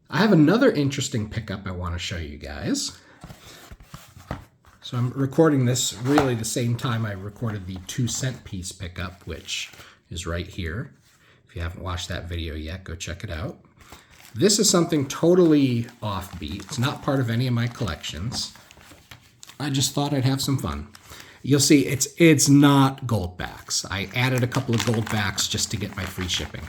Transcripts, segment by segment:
I have another interesting pickup I want to show you guys. So I'm recording this really the same time I recorded the 2-cent piece pickup, which is right here. If you haven't watched that video yet, go check it out. This is something totally offbeat. It's not part of any of my collections. I just thought I'd have some fun. You'll see it's not Goldbacks. I added a couple of Goldbacks just to get my free shipping.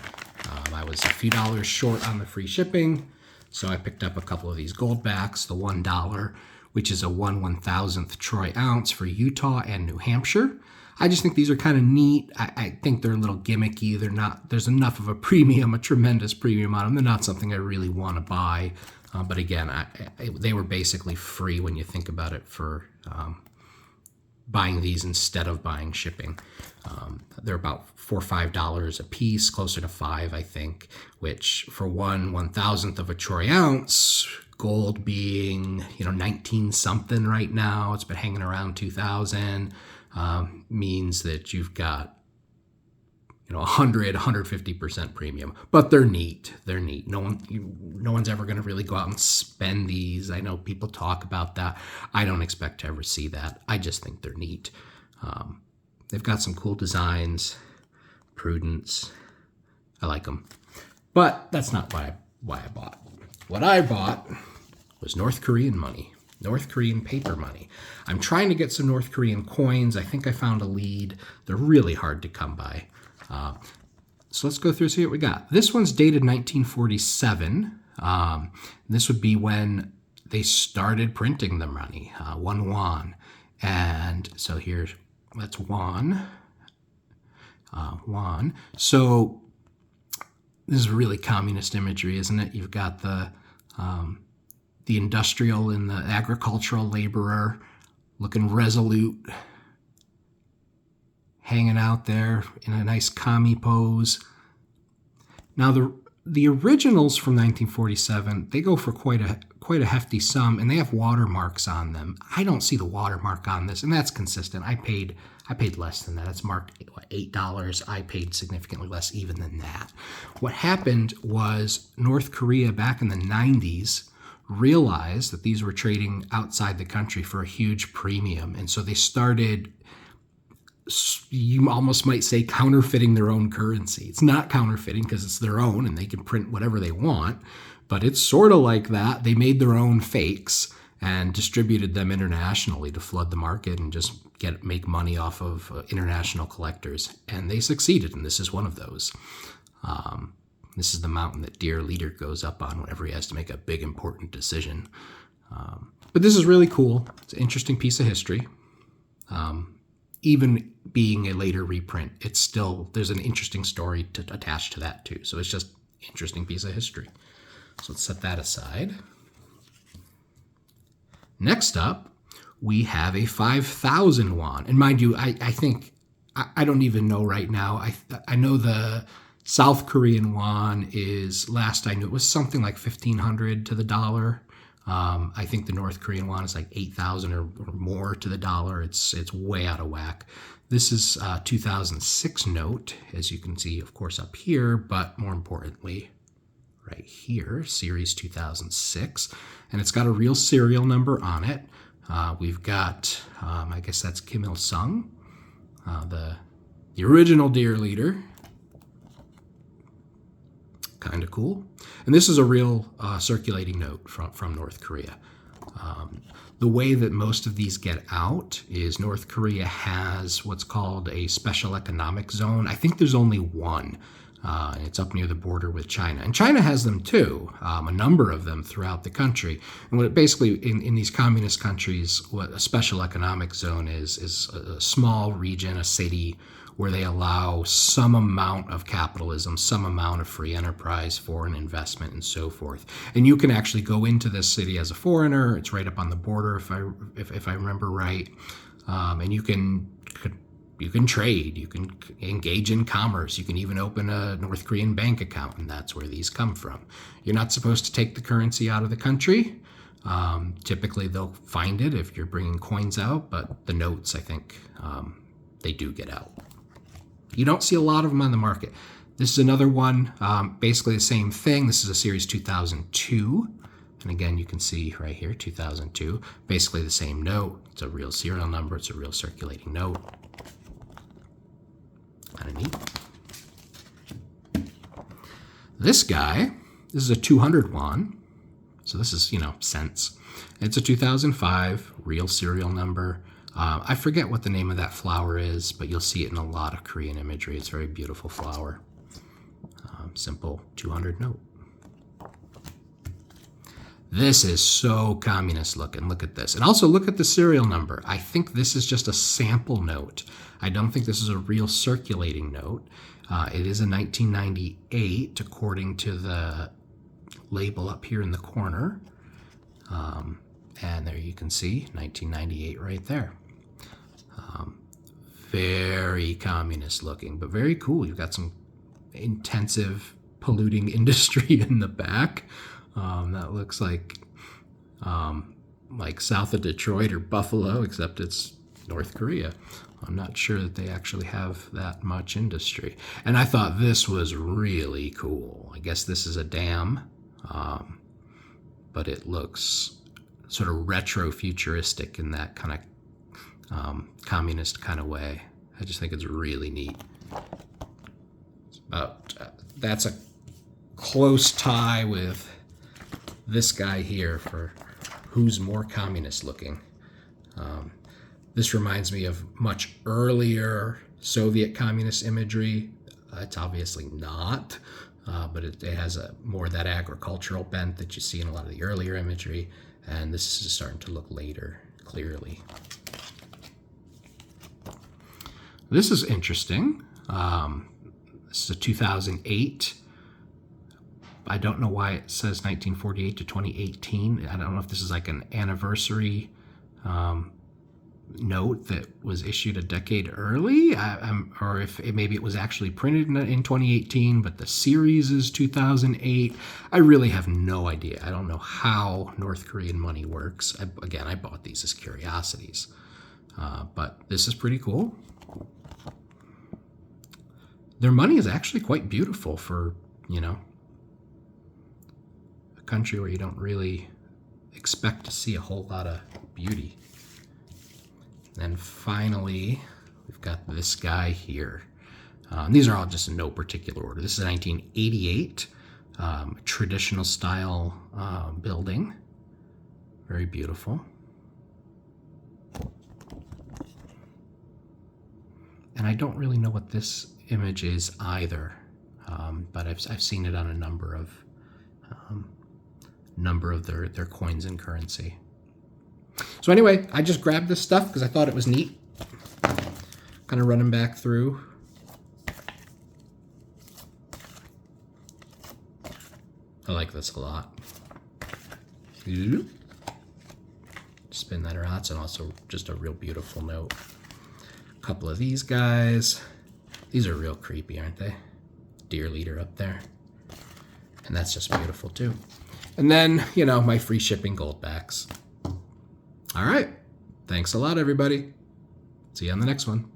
I was a few dollars short on the free shipping, so I picked up a couple of these Goldbacks, the $1, which is a 1/1000th troy ounce for Utah and New Hampshire. I just think these are kind of neat. I think they're a little gimmicky. There's enough of a premium, a tremendous premium on them. They're not something I really want to buy. But again, they were basically free when you think about it for buying these instead of buying shipping. They're about $4 or $5 a piece, closer to $5, I think, which for 1/1000th of a troy ounce, gold being 19 something right now, it's been hanging around 2000, means that you've got 150% premium. But they're neat. They're neat. No one's ever going to really go out and spend these. I know people talk about that. I don't expect to ever see that. I just think they're neat. They've got some cool designs. Prudence. I like them. But that's not why I bought. What I bought was North Korean money. North Korean paper money. I'm trying to get some North Korean coins. I think I found a lead. They're really hard to come by. So let's go through and see what we got. This one's dated 1947. This would be when they started printing the money, 1 won. And so that's won. Won. So this is really communist imagery, isn't it? You've got the industrial and the agricultural laborer looking resolute, hanging out there in a nice commie pose. Now the originals from 1947, they go for quite a hefty sum, and they have watermarks on them. I don't see the watermark on this, and that's consistent. I paid less than that. It's marked $8. I paid significantly less even than that. What happened was North Korea back in the 90s realized that these were trading outside the country for a huge premium, and so they started, you almost might say, counterfeiting their own currency. It's not counterfeiting because it's their own and they can print whatever they want, but it's sort of like that. They made their own fakes and distributed them internationally to flood the market and just make money off of international collectors. And they succeeded, and this is one of those. This is the mountain that Dear Leader goes up on whenever he has to make a big, important decision. But this is really cool. It's an interesting piece of history. Even being a later reprint, there's an interesting story attached to that too. So it's just an interesting piece of history. So let's set that aside. Next up, we have a 5,000 won. And mind you, I think, I don't even know right now. I know the South Korean won is, last I knew, it was something like 1,500 to the dollar. I think the North Korean won is like 8,000 or more to the dollar. It's way out of whack. This is a 2006 note, as you can see, of course, up here, but more importantly, right here, series 2006. And it's got a real serial number on it. We've got, I guess that's Kim Il-sung, the original Dear Leader. Kind of cool. And this is a real circulating note from North Korea. The way that most of these get out is North Korea has what's called a special economic zone. I think there's only one. It's up near the border with China. And China has them too, a number of them throughout the country. And what basically, in these communist countries, what a special economic zone is a small region, a city, where they allow some amount of capitalism, some amount of free enterprise, foreign investment, and so forth. And you can actually go into this city as a foreigner. It's right up on the border, if I remember right. And you can trade, you can engage in commerce, you can even open a North Korean bank account, and that's where these come from. You're not supposed to take the currency out of the country. Typically, they'll find it if you're bringing coins out, but the notes, I think, they do get out. You don't see a lot of them on the market. This is another one, basically the same thing. This is a series 2002. And again, you can see right here, 2002, basically the same note. It's a real serial number. It's a real circulating note. Kind of neat. This guy, this is a 200 won. So this is, cents. It's a 2005 real serial number. I forget what the name of that flower is, but you'll see it in a lot of Korean imagery. It's a very beautiful flower. Simple 200 note. This is so communist looking. Look at this. And also look at the serial number. I think this is just a sample note. I don't think this is a real circulating note. It is a 1998 according to the label up here in the corner. And there you can see 1998 right there. Very communist looking, but very cool. You've got some intensive polluting industry in the back. That looks like south of Detroit or Buffalo, except it's North Korea. I'm not sure that they actually have that much industry. And I thought this was really cool. I guess this is a dam, but it looks sort of retro-futuristic in that kind of communist kind of way. I just think it's really neat. That's a close tie with this guy here for who's more communist looking. This reminds me of much earlier Soviet communist imagery. It's obviously not, but it has more of that agricultural bent that you see in a lot of the earlier imagery, and this is starting to look later, clearly. This is interesting. This is a 2008. I don't know why it says 1948 to 2018. I don't know if this is like an anniversary note that was issued a decade early, or if maybe it was actually printed in 2018, but the series is 2008. I really have no idea. I don't know how North Korean money works. Again, I bought these as curiosities, but this is pretty cool. Their money is actually quite beautiful for, a country where you don't really expect to see a whole lot of beauty. And finally, we've got this guy here. These are all just in no particular order. This is a 1988 traditional style building. Very beautiful. And I don't really know what this image is either, but I've seen it on a number of their coins and currency. So anyway, I just grabbed this stuff because I thought it was neat. Kind of running back through. I like this a lot. Spin that around. It's also just a real beautiful note. A couple of these guys. These are real creepy, aren't they? Deer leader up there. And that's just beautiful too. And then, my free shipping gold backs. All right. Thanks a lot, everybody. See you on the next one.